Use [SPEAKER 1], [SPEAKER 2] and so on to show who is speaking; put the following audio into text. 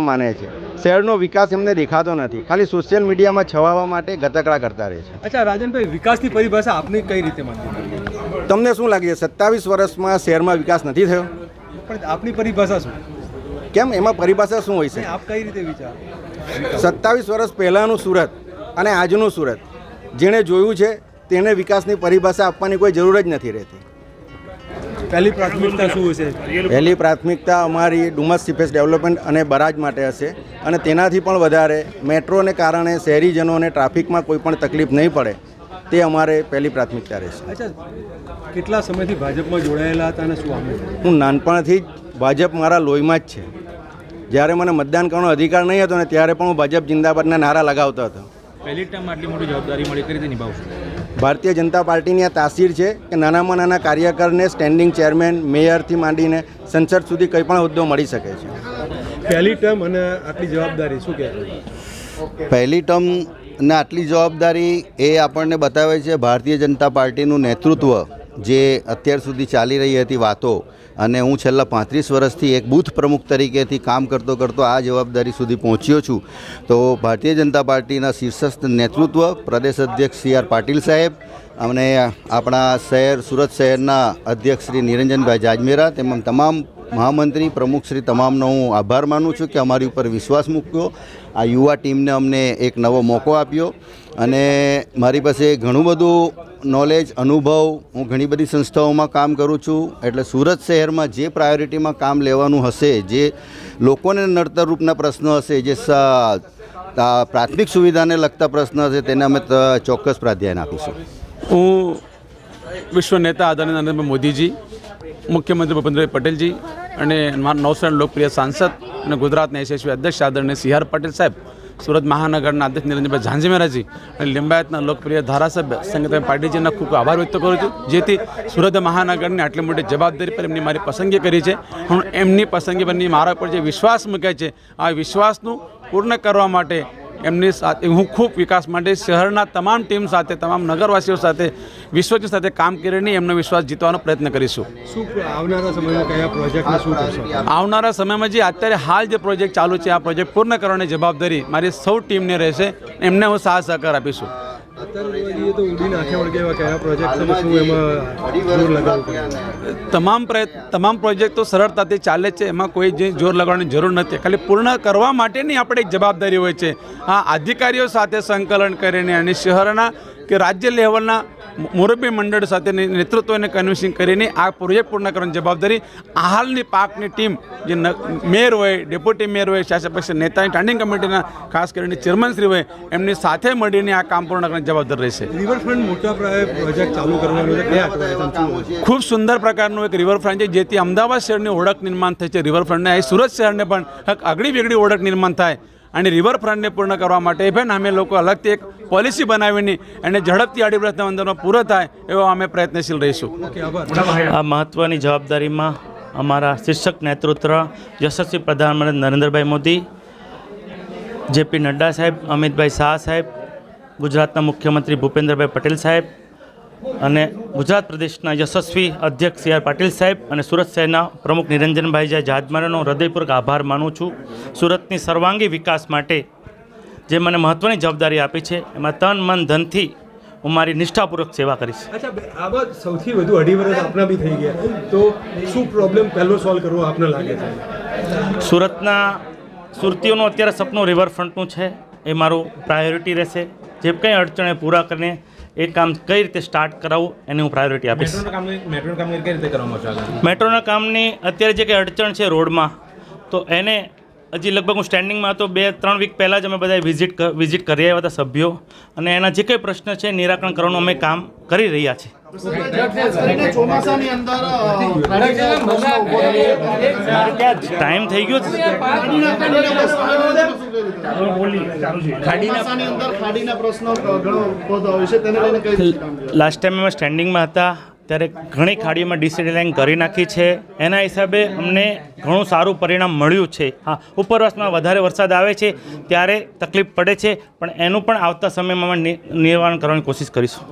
[SPEAKER 1] માને છે શહેરનો વિકાસ એમને દેખાતો નથી, ખાલી સોશિયલ મીડિયામાં છવાવા માટે ગતકડા કરતા રહે છે.
[SPEAKER 2] અચ્છા રાજનભાઈ, વિકાસની પરિભાષા આપની કઈ રીતે માનતી?
[SPEAKER 1] તમને શું લાગે છે 27 વર્ષમાં શહેરમાં વિકાસ નથી થયો?
[SPEAKER 2] પણ આપની પરિભાષા શું?
[SPEAKER 1] કેમ એમાં પરિભાષા શું હોય છે?
[SPEAKER 2] આપ કઈ રીતે વિચારો?
[SPEAKER 1] 27 વર્ષ પહેલાંનું સુરત અને આજનું સુરત જેણે જોયું છે તેને વિકાસની પરિભાષા આપવાની કોઈ જરૂર જ નથી રહેતી.
[SPEAKER 2] પહેલી પ્રાથમિકતા શું હશે?
[SPEAKER 1] પહેલી પ્રાથમિકતા અમારી ડુમસ સીપેજ ડેવલપમેન્ટ અને બરાજ માટે હશે, અને તેનાથી પણ વધારે મેટ્રોને કારણે શહેરીજનોને ટ્રાફિકમાં કોઈ પણ તકલીફ નહીં પડે તે અમારે પહેલી પ્રાથમિકતા રહેશે.
[SPEAKER 2] અચ્છા, કેટલા સમયથી ભાજપમાં જોડાયેલા હતા અને શું આમ?
[SPEAKER 1] હું નાનપણથી જ ભાજપ મારા લોહીમાં જ છે. જ્યારે મને મતદાન કરવાનો અધિકાર નહીં હતો ને ત્યારે પણ હું ભાજપ જિંદાબાદના નારા લગાવતો હતો.
[SPEAKER 2] પહેલી ટાઈમ આટલી મોટી જવાબદારી મળી, કઈ રીતે નિભાવશો?
[SPEAKER 1] ભારતીય જનતા પાર્ટીની આ તાસીર છે કે નાનામાં નાના કાર્યકરને સ્ટેન્ડિંગ ચેરમેન, મેયરથી માંડીને સંસદ સુધી કંઈ પણ હોદ્દો મળી શકે છે.
[SPEAKER 2] પહેલી ટર્મ અને આટલી જવાબદારી શું કહે?
[SPEAKER 3] પહેલી ટર્મ અને આટલી જવાબદારી એ આપણને બતાવે છે ભારતીય જનતા પાર્ટીનું નેતૃત્વ જે અત્યાર સુધી ચાલી રહી હતી વાતો, અને હું છેલ્લા 35 વર્ષથી એક બૂથ પ્રમુખ તરીકેથી કામ કરતો આ જવાબદારી સુધી પહોંચ્યો છું. તો ભારતીય જનતા પાર્ટીના શીર્ષસ્થ નેતૃત્વ પ્રદેશ અધ્યક્ષ CR પાટીલ સાહેબ અને આપણા શહેર સુરત શહેરના અધ્યક્ષ શ્રી નિરંજનભાઈ જાજમેરા તેમજ તમામ મહામંત્રી પ્રમુખ શ્રી તમામનો હું આભાર માનું છું કે અમારી ઉપર વિશ્વાસ મૂક્યો, આ યુવા ટીમને અમને એક નવો મોકો આપ્યો. અને મારી પાસે ઘણું બધું નોલેજ, અનુભવ, હું ઘણી બધી સંસ્થાઓમાં કામ કરું છું. એટલે સુરત શહેરમાં જે પ્રાયોરિટીમાં કામ લેવાનું હશે, જે લોકોને નડતર રૂપના પ્રશ્નો હશે, જે પ્રાથમિક સુવિધાને લગતા પ્રશ્નો હશે તેને અમે ચોક્કસ પ્રાધાન્ય આપીશું.
[SPEAKER 4] હું વિશ્વ નેતા આદરણીય નરેન્દ્ર મોદીજી, મુખ્યમંત્રી ભૂપેન્દ્રભાઈ પટેલજી અને નવસારી લોકપ્રિય સાંસદ અને ગુજરાતના યશસ્વી અધ્યક્ષ આદરણીય CR પાટીલ સાહેબ, સુરત મહાનગરના અધ્યક્ષ નિરંજનભાઈ ઝાંઝમેરાજી અને લિંબાયતના લોકપ્રિય ધારાસભ્ય સંગીતાબેન પાટીલજીના ખૂબ આભાર વ્યક્ત કરું છું, જેથી સુરત મહાનગરની આટલી મોટી જવાબદારી પર એમની મારી પસંદગી કરી છે. હું એમની પસંદગી પરની મારા પર જે વિશ્વાસ મૂક્યા છે, આ વિશ્વાસનું પૂર્ણ કરવા માટે એમની સાથે હું ખૂબ વિકાસ માટે શહેરના તમામ ટીમ સાથે, તમામ નગરવાસીઓ સાથે, વિશ્વજી સાથે કામ કરીને એમનો વિશ્વાસ જીતવાનો પ્રયત્ન કરીશું.
[SPEAKER 2] શું આવનારા સમયમાં કયા પ્રોજેક્ટને શું કરશો?
[SPEAKER 4] આવનારા સમયમાં જે અત્યારે હાલ જે પ્રોજેક્ટ ચાલુ છે, આ પ્રોજેક્ટ પૂર્ણ કરવાની જવાબદારી મારી સૌ ટીમને રહેશે. એમને હું સાથ સહકાર આપીશું.
[SPEAKER 2] અત્યારે તો ઉડીને આંખે વળગે એવા કયા પ્રોજેક્ટ છે, શું એમાં જોર લગાવવું?
[SPEAKER 4] તમામ પ્રોજેક્ટ તો સરળતાથી ચાલે છે, એમાં કોઈ જે જોર લગાવવાની જરૂર નથી. ખાલી પૂર્ણ કરવા માટેની આપણે એક જવાબદારી હોય છે. આ અધિકારીઓ સાથે સંકલન કરીને અને શહેરના કે રાજ્ય લેવલના મોરબી મંડળ સાથે નેતૃત્વને કન્વિન્સિંગ કરીને આ પ્રોજેક્ટ પૂર્ણ કરવાની જવાબદારી હાલની પાકની ટીમ જે મેયર હોય, ડેપ્યુટી મેયર હોય, શાસક પક્ષ નેતાની સ્ટેન્ડિંગ કમિટીના ખાસ કરીને ચેરમેનશ્રી હોય, એમની સાથે મળીને આ કામ પૂર્ણ કરવાની જવાબદાર રહેશે.
[SPEAKER 2] રિવરફ્રન્ટ મોટા પાયે પ્રોજેક્ટ ચાલુ કરવાનો છે, કયા અટવાયેલા?
[SPEAKER 4] ખૂબ સુંદર પ્રકારનું એક રિવરફ્રન્ટ છે, જેથી અમદાવાદ શહેરની ઓળખ નિર્માણ થઈ છે રિવરફ્રન્ટને. અહીં સુરત શહેરને પણ એક આગળી વેગળી ઓળખ નિર્માણ થાય અને રિવરફ્રન્ટને પૂર્ણ કરવા માટે પણ અમે લોકો અલગથી એક પોલિસી બનાવીને અને ઝડપથી અઢી વર્ષના અંદરમાં પૂરો થાય એવો અમે પ્રયત્નશીલ રહીશું.
[SPEAKER 5] આ મહત્ત્વની જવાબદારીમાં અમારા શીર્ષક નેતૃત્વ યશસ્વી પ્રધાનમંત્રી નરેન્દ્રભાઈ મોદી, જેપી નડ્ડા સાહેબ, અમિતભાઈ શાહ સાહેબ, ગુજરાતના મુખ્યમંત્રી ભૂપેન્દ્રભાઈ પટેલ સાહેબ અને ગુજરાત પ્રદેશના યશસ્વી અધ્યક્ષ સી આર પાટીલ સાહેબ અને સુરત શહેરના પ્રમુખ નિરંજનભાઈ જાદમારાનો હૃદયપૂર્વક આભાર માનું છું. સુરતની સર્વાંગી વિકાસ માટે જે મને મહત્ત્વની જવાબદારી આપી છે એમાં તન મન ધનથી હું મારી નિષ્ઠાપૂર્વક સેવા કરીશ.
[SPEAKER 2] અચ્છા, આ બાદ સૌથી વધુ 2.5 વર્ષ આપના બી થઈ ગયા, તો શું પ્રોબ્લેમ પહેલો સોલ્વ કરવો આપને લાગે છે?
[SPEAKER 5] સુરતીઓનું અત્યારે સપનું રિવરફ્રન્ટનું છે, એ મારું પ્રાયોરિટી રહેશે. જે કંઈ અડચણે પૂરા કરીને એ કામ કઈ રીતે સ્ટાર્ટ કરાવવું એની હું પ્રાયોરિટી આપીશ. મેટ્રોના કામની અત્યારે જે કંઈ અડચણ છે રોડમાં, તો એને હજી લગભગ હું સ્ટેન્ડિંગમાં હતો 2-3 વીક પહેલાં જ અમે બધા વિઝિટ કરી આવ્યા હતા સભ્યો, અને એના જે કંઈ પ્રશ્ન છે નિરાકરણ કરવાનું અમે કામ કરી રહ્યા છીએ. ટાઈમ થઈ ગયો લાસ્ટ ટાઈમ અમે સ્ટેન્ડિંગમાં હતા ત્યારે ઘણી ખાડીઓમાં ડિસેલિંગ કરી નાખી છે. એના હિસાબે અમને ઘણું સારું પરિણામ મળ્યું છે. હા, ઉપરવાસમાં વધારે વરસાદ આવે છે ત્યારે તકલીફ પડે છે, પણ એનું પણ આવતા સમયમાં અમે નિવારણ કરવાની કોશિશ કરીશું.